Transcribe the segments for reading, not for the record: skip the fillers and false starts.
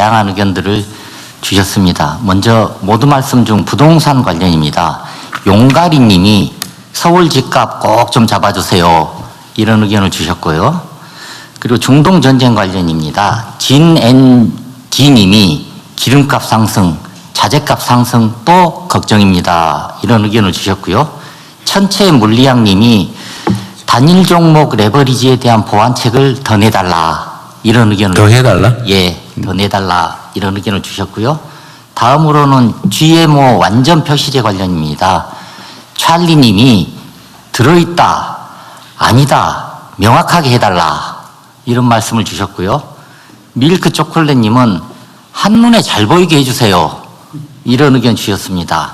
다양한 의견들을 주셨습니다. 먼저 모두 말씀 중 부동산 관련입니다. 용가리 님이 서울 집값 꼭 좀 잡아주세요. 이런 의견을 주셨고요. 그리고 중동 전쟁 관련입니다. 진ND 님이 기름값 상승, 자재값 상승 또 걱정입니다. 이런 의견을 주셨고요. 천체 물리학 님이 단일 종목 레버리지에 대한 보완책을 더 내달라. 이런 의견을 더 해달라? 예, 더 내달라. 이런 의견을 주셨고요. 다음으로는 GMO 완전 표시제 관련입니다. 찰리 님이 들어있다, 아니다, 명확하게 해달라. 이런 말씀을 주셨고요. 밀크 초콜릿 님은 한눈에 잘 보이게 해주세요. 이런 의견 주셨습니다.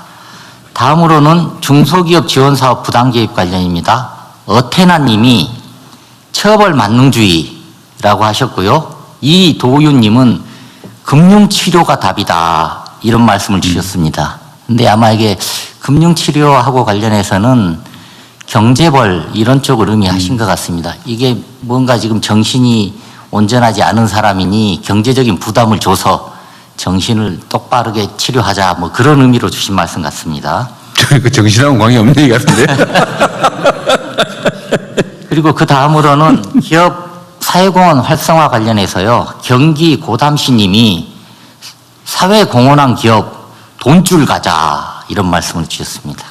다음으로는 중소기업 지원사업 부당개입 관련입니다. 어테나 님이 처벌 만능주의라고 하셨고요. 이도윤 님은 금융치료가 답이다. 이런 말씀을 주셨습니다. 근데 아마 이게 금융치료하고 관련해서는 경제벌 이런 쪽을 의미하신 것 같습니다. 이게 뭔가 지금 정신이 온전하지 않은 사람이니 경제적인 부담을 줘서 정신을 똑바르게 치료하자 뭐 그런 의미로 주신 말씀 같습니다. 그 정신하고 관계없는 얘기 같은데? 그리고 그 다음으로는 기업 사회공헌 활성화 관련해서요. 경기 고담시 님이 사회공헌한 기업 돈줄 가자 이런 말씀을 주셨습니다.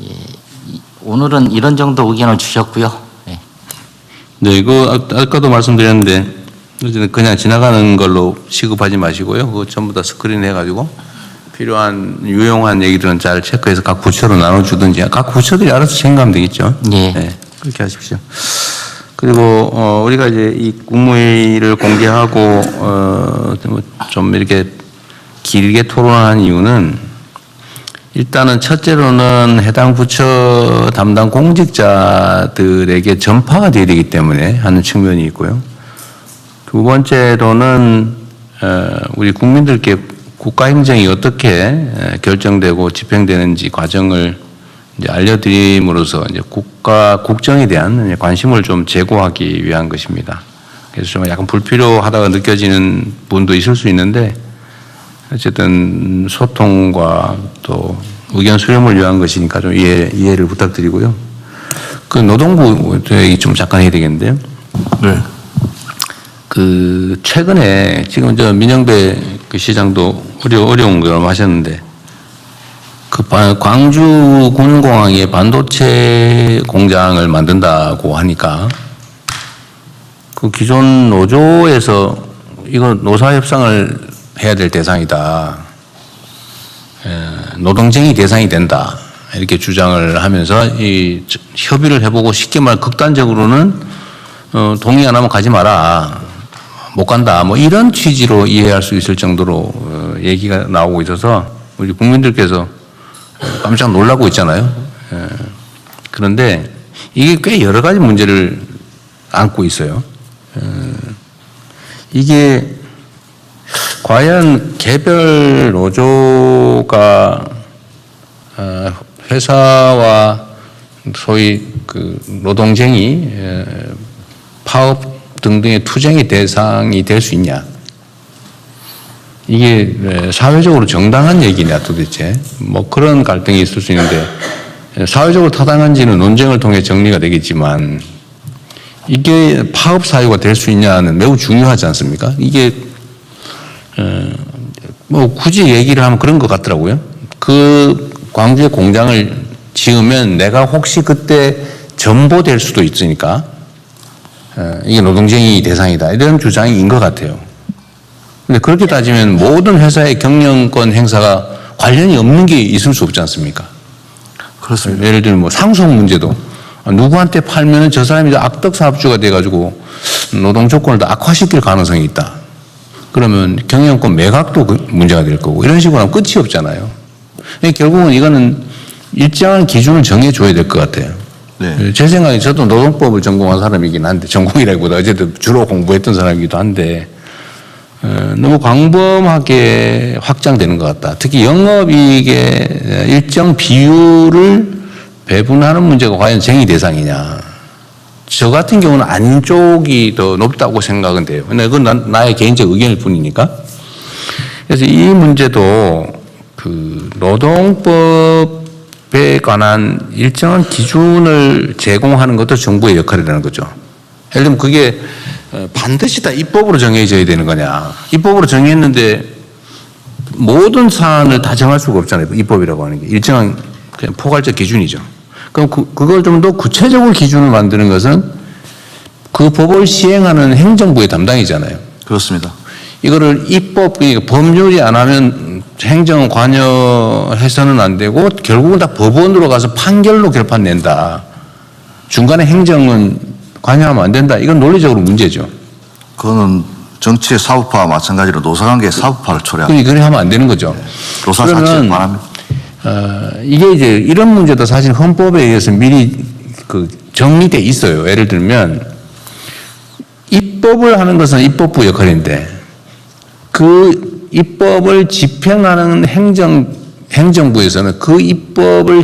예, 오늘은 이런 정도 의견을 주셨고요. 네. 네, 이거 아까도 말씀드렸는데 그냥 지나가는 걸로 시급하지 마시고요. 그거 전부 다 스크린 해가지고 필요한 유용한 얘기들은 잘 체크해서 각 부처로 나눠주든지 각 부처들이 알아서 생각하면 되겠죠. 예. 네, 그렇게 하십시오. 그리고 우리가 이제 이 국무회의를 공개하고 좀 이렇게 길게 토론한 이유는 일단은 첫째로는 해당 부처 담당 공직자들에게 전파가 돼야 되기 때문에 하는 측면이 있고요. 두 번째로는 우리 국민들께 국가행정이 어떻게 결정되고 집행되는지 과정을 이제 알려드림으로써 이제 국정에 대한 관심을 좀 제고하기 위한 것입니다. 그래서 좀 약간 불필요하다고 느껴지는 분도 있을 수 있는데 어쨌든 소통과 또 의견 수렴을 위한 것이니까 좀 이해를 부탁드리고요. 그 노동부 얘기 좀 잠깐 해야 되겠는데요. 네. 그 최근에 지금 저 민영배 그 시장도 어려운 걸 하셨는데 그 광주 군공항에 반도체 공장을 만든다고 하니까 그 기존 노조에서 이거 노사협상을 해야 될 대상이다. 노동쟁이 대상이 된다. 이렇게 주장을 하면서 이 협의를 해보고 쉽게 말 극단적으로는 동의 안 하면 가지 마라. 못 간다. 뭐 이런 취지로 이해할 수 있을 정도로 얘기가 나오고 있어서 우리 국민들께서 깜짝 놀라고 있잖아요. 그런데 이게 꽤 여러 가지 문제를 안고 있어요. 이게 과연 개별 노조가 회사와 소위 그 노동쟁이 파업 등등의 투쟁의 대상이 될 수 있냐? 이게 사회적으로 정당한 얘기냐 도대체? 뭐 그런 갈등이 있을 수 있는데 사회적으로 타당한지는 논쟁을 통해 정리가 되겠지만 이게 파업 사유가 될 수 있냐는 매우 중요하지 않습니까? 이게 뭐 굳이 얘기를 하면 그런 것 같더라고요. 그 광주에 공장을 지으면 내가 혹시 그때 전보될 수도 있으니까 이게 노동쟁이 대상이다 이런 주장인 것 같아요. 근데 그렇게 따지면 모든 회사의 경영권 행사가 관련이 없는 게 있을 수 없지 않습니까? 그렇습니다. 예를 들면 뭐 상속 문제도 누구한테 팔면은 저 사람이 악덕 사업주가 돼가지고 노동 조건을 더 악화시킬 가능성이 있다. 그러면 경영권 매각도 문제가 될 거고 이런 식으로 하면 끝이 없잖아요. 결국은 이거는 일정한 기준을 정해줘야 될 것 같아요. 네. 제 생각에 저도 노동법을 전공한 사람이긴 한데 전공이라기보다 어쨌든 주로 공부했던 사람이기도 한데 너무 광범하게 확장되는 것 같다. 특히 영업이익의 일정 비율을 배분하는 문제가 과연 쟁의 대상이냐. 저 같은 경우는 아닌 쪽이 더 높다고 생각은 돼요. 근데 그건 나의 개인적 의견일 뿐이니까. 그래서 이 문제도 그 노동법에 관한 일정한 기준을 제공하는 것도 정부의 역할이라는 거죠. 예를 들면 그게 반드시 다 입법으로 정해져야 되는 거냐. 입법으로 정했는데 모든 사안을 다 정할 수가 없잖아요. 입법이라고 하는 게. 일정한 그냥 포괄적 기준이죠. 그럼 그걸 좀 더 구체적으로 기준을 만드는 것은 그 법을 시행하는 행정부의 담당이잖아요. 그렇습니다. 이거를 입법, 법률이 안 하면 행정 관여해서는 안 되고 결국은 다 법원으로 가서 판결로 결판 낸다. 중간에 행정은 관여하면 안 된다. 이건 논리적으로 문제죠. 그거는 정치의 사법화와 마찬가지로 노사관계의 사법화를 초래합니다. 그래 하면 안 되는 거죠. 노사 자체에 관합니다. 이게 이제 이런 문제도 사실 헌법에 의해서 미리 그 정리돼 있어요. 예를 들면 입법을 하는 것은 입법부 역할인데 그 입법을 집행하는 행정부에서는 그 입법을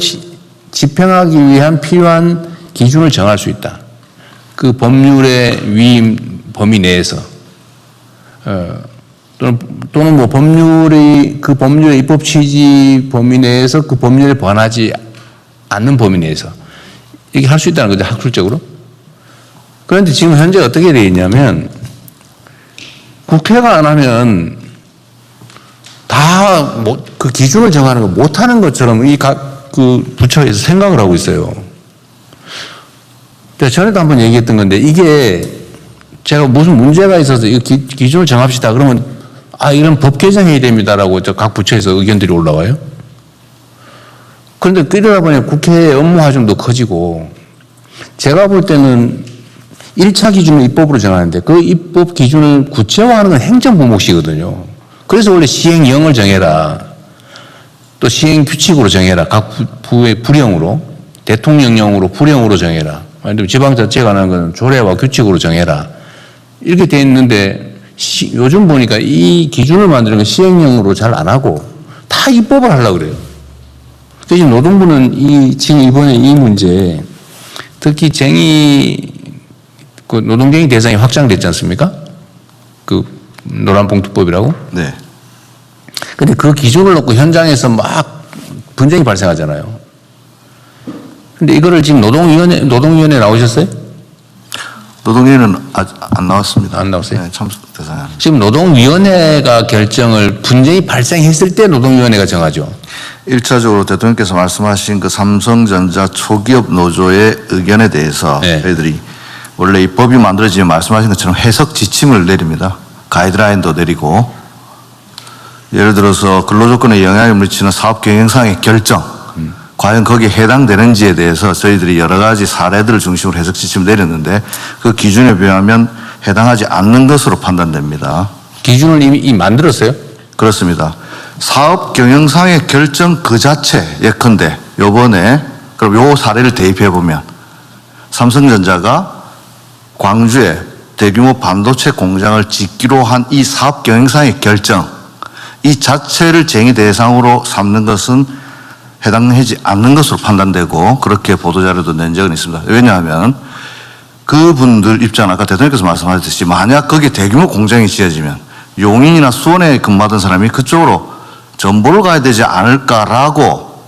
집행하기 위한 필요한 기준을 정할 수 있다. 그 법률의 위임 범위 내에서 또는 뭐 그 법률의 입법 취지 범위 내에서 그 법률에 반하지 않는 범위 내에서 이렇게 할 수 있다는 거죠, 학술적으로. 그런데 지금 현재 어떻게 되어 있냐면 국회가 안 하면 다 그 기준을 정하는 거 못하는 것처럼 이 각 그 부처에서 생각을 하고 있어요. 전에도 한번 얘기했던 건데 이게 제가 무슨 문제가 있어서 이 기준을 정합시다. 그러면 이런 법 개정해야 됩니다라고 각 부처에서 의견들이 올라와요. 그런데 그러다 보니 국회의 업무 하중도 커지고 제가 볼 때는 1차 기준을 입법으로 정하는데 그 입법 기준을 구체화하는 건 행정부 몫이거든요. 그래서 원래 시행령을 정해라. 또 시행규칙으로 정해라. 각 부의 불령으로. 대통령령으로 불령으로 정해라. 아니면 지방자치에 관한 건 조례와 규칙으로 정해라. 이렇게 돼 있는데 요즘 보니까 이 기준을 만드는 건 시행령으로 잘 안 하고 다 입법을 하려고 그래요. 그래서 노동부는 지금 이번에 이 문제 특히 그 노동쟁의 대상이 확장됐지 않습니까? 그 노란봉투법이라고? 네. 근데 그 기준을 놓고 현장에서 막 분쟁이 발생하잖아요. 근데 이거를 지금 노동위원회 나오셨어요? 노동위원회는 아직 안 나왔습니다. 안 나왔어요? 네, 참석 대상이 아닙니다. 지금 노동위원회가 결정을 분쟁이 발생했을 때 노동위원회가 정하죠. 1차적으로 대통령께서 말씀하신 그 삼성전자 초기업 노조의 의견에 대해서 네. 저희들이 원래 이 법이 만들어지면 말씀하신 것처럼 해석 지침을 내립니다. 가이드라인도 내리고 예를 들어서 근로조건에 영향을 미치는 사업 경영상의 결정 과연 거기에 해당되는지에 대해서 저희들이 여러 가지 사례들을 중심으로 해석 지침을 내렸는데 그 기준에 비하면 해당하지 않는 것으로 판단됩니다. 기준을 이미 만들었어요? 그렇습니다. 사업 경영상의 결정 그 자체 예컨대 요번에 그럼 요 사례를 대입해 보면 삼성전자가 광주에 대규모 반도체 공장을 짓기로 한 이 사업 경영상의 결정 이 자체를 쟁의 대상으로 삼는 것은 해당하지 않는 것으로 판단되고 그렇게 보도자료도 낸 적은 있습니다. 왜냐하면 그분들 입장 아까 대통령께서 말씀하셨듯이 만약 거기에 대규모 공장이 지어지면 용인이나 수원에 근무하던 사람이 그쪽으로 전보를 가야 되지 않을까라고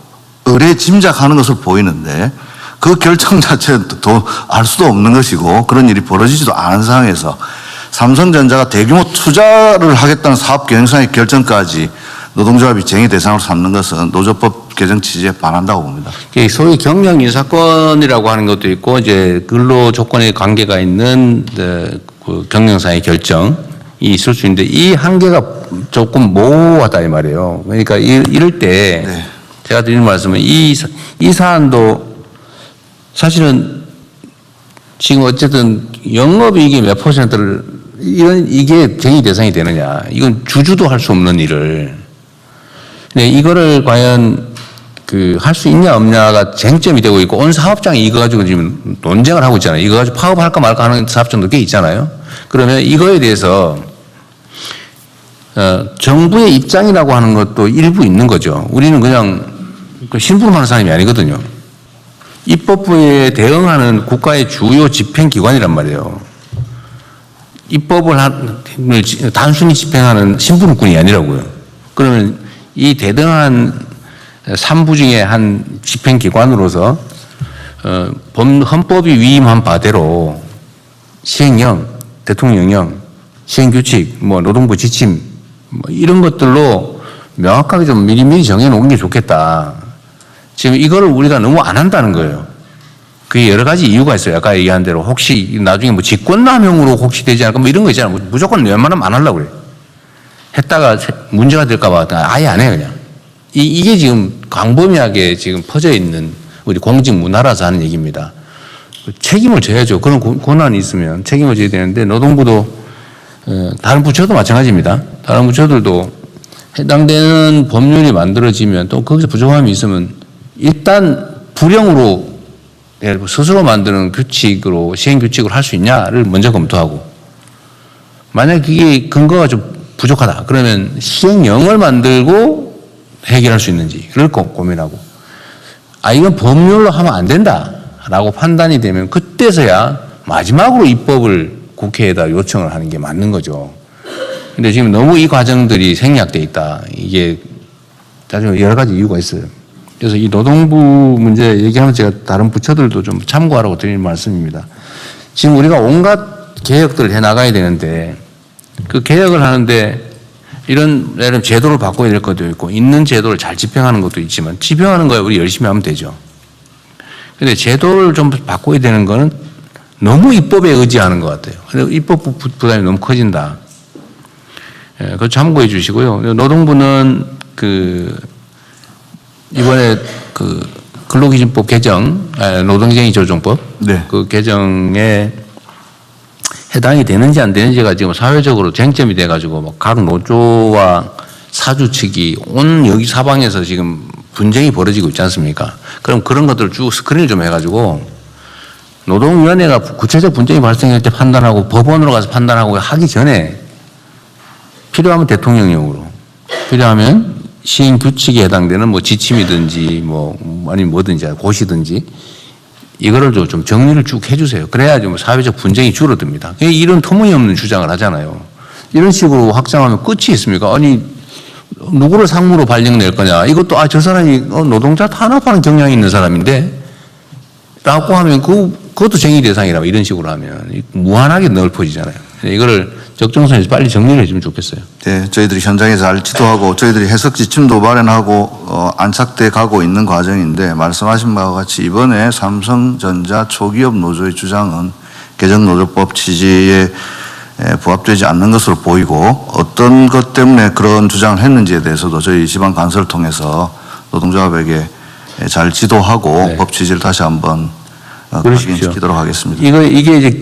의뢰 짐작하는 것으로 보이는데 그 결정 자체는 또 알 수도 없는 것이고 그런 일이 벌어지지도 않은 상황에서 삼성전자가 대규모 투자를 하겠다는 사업 경영상의 결정까지 노동조합이 쟁의 대상으로 삼는 것은 노조법 개정 취지에 반한다고 봅니다. 소위 경영 인사권이라고 하는 것도 있고 이제 근로 조건에 관계가 있는 그 경영상의 결정이 있을 수 있는데 이 한계가 조금 모호하다 이 말이에요. 그러니까 이럴 때 네. 제가 드리는 말씀은 이 사안도 사실은 지금 어쨌든 영업이익의 몇 퍼센트를 이게 쟁의 대상이 되느냐. 이건 주주도 할 수 없는 일을. 근데 이거를 과연 할 수 있냐 없냐가 쟁점이 되고 있고 온 사업장이 이거 가지고 지금 논쟁을 하고 있잖아요. 이거 가지고 파업할까 말까 하는 사업장도 꽤 있잖아요. 그러면 이거에 대해서 정부의 입장이라고 하는 것도 일부 있는 거죠. 우리는 그냥 심부름하는 사람이 아니거든요. 입법부에 대응하는 국가의 주요 집행기관이란 말이에요. 입법을 단순히 집행하는 심부름꾼이 아니라고요. 그러면 이 대등한 3부 중에 한 집행기관으로서 헌법이 위임한 바대로 시행령, 대통령령, 시행규칙, 뭐 노동부 지침 뭐 이런 것들로 명확하게 좀 미리미리 정해놓은 게 좋겠다. 지금 이거를 우리가 너무 안 한다는 거예요. 그게 여러 가지 이유가 있어요. 아까 얘기한 대로 혹시 나중에 뭐 직권남용으로 혹시 되지 않을까 뭐 이런 거 있잖아요. 무조건 웬만하면 안 하려고 그래요. 했다가 문제가 될까 봐 아예 안 해요, 그냥. 이게 지금 광범위하게 지금 퍼져 있는 우리 공직 문화라서 하는 얘기입니다. 책임을 져야죠. 그런 권한이 있으면 책임을 져야 되는데 노동부도 다른 부처도 마찬가지입니다. 다른 부처들도 해당되는 법률이 만들어지면 또 거기서 부족함이 있으면 일단 불형으로 스스로 만드는 규칙으로 시행규칙을 할 수 있냐를 먼저 검토하고 만약 그게 근거가 좀 부족하다. 그러면 시행령을 만들고 해결할 수 있는지를 고민하고 이건 법률로 하면 안 된다라고 판단이 되면 그때서야 마지막으로 입법을 국회에다 요청을 하는 게 맞는 거죠. 근데 지금 너무 이 과정들이 생략돼 있다. 이게 나중에 여러 가지 이유가 있어요. 그래서 이 노동부 문제 얘기하면 제가 다른 부처들도 좀 참고하라고 드리는 말씀입니다. 지금 우리가 온갖 개혁들을 해 나가야 되는데 그 개혁을 하는데 이런 예를 들면 제도를 바꿔야 될 것도 있고 있는 제도를 잘 집행하는 것도 있지만 집행하는 거에 우리 열심히 하면 되죠. 그런데 제도를 좀 바꿔야 되는 거는 너무 입법에 의지하는 것 같아요. 그래서 입법 부담이 너무 커진다. 그거 참고해 주시고요. 노동부는 이번에 근로기준법 개정, 노동쟁의 조정법 네. 그 개정에 해당이 되는지 안 되는지가 지금 사회적으로 쟁점이 돼가지고 뭐 각 노조와 사주 측이 온 여기 사방에서 지금 분쟁이 벌어지고 있지 않습니까? 그럼 그런 것들을 쭉 스크린을 좀 해가지고 노동위원회가 구체적 분쟁이 발생할 때 판단하고 법원으로 가서 판단하고 하기 전에 필요하면 대통령령으로 필요하면 시행 규칙에 해당되는 뭐 지침이든지 뭐 아니면 뭐든지 고시든지 이거를 좀 정리를 쭉 해주세요. 그래야지 뭐 사회적 분쟁이 줄어듭니다. 이런 터무니없는 주장을 하잖아요. 이런 식으로 확장하면 끝이 있습니까? 아니 누구를 상무로 발령낼 거냐? 이것도 저 사람이 노동자 탄압하는 경향이 있는 사람인데 라고 하면 그것도 쟁의 대상이라고 이런 식으로 하면 무한하게 넓어지잖아요. 이거를 적정선에서 빨리 정리를 해주면 좋겠어요. 네, 저희들이 현장에 잘 지도하고 저희들이 해석 지침도 마련하고 안착돼 가고 있는 과정인데 말씀하신 바와 같이 이번에 삼성전자 초기업 노조의 주장은 개정노조법 취지에 부합되지 않는 것으로 보이고 어떤 것 때문에 그런 주장을 했는지에 대해서도 저희 지방 간서를 통해서 노동조합에게 잘 지도하고 네. 법 취지를 다시 한번 그러십시오. 확인시키도록 하겠습니다. 이게 이제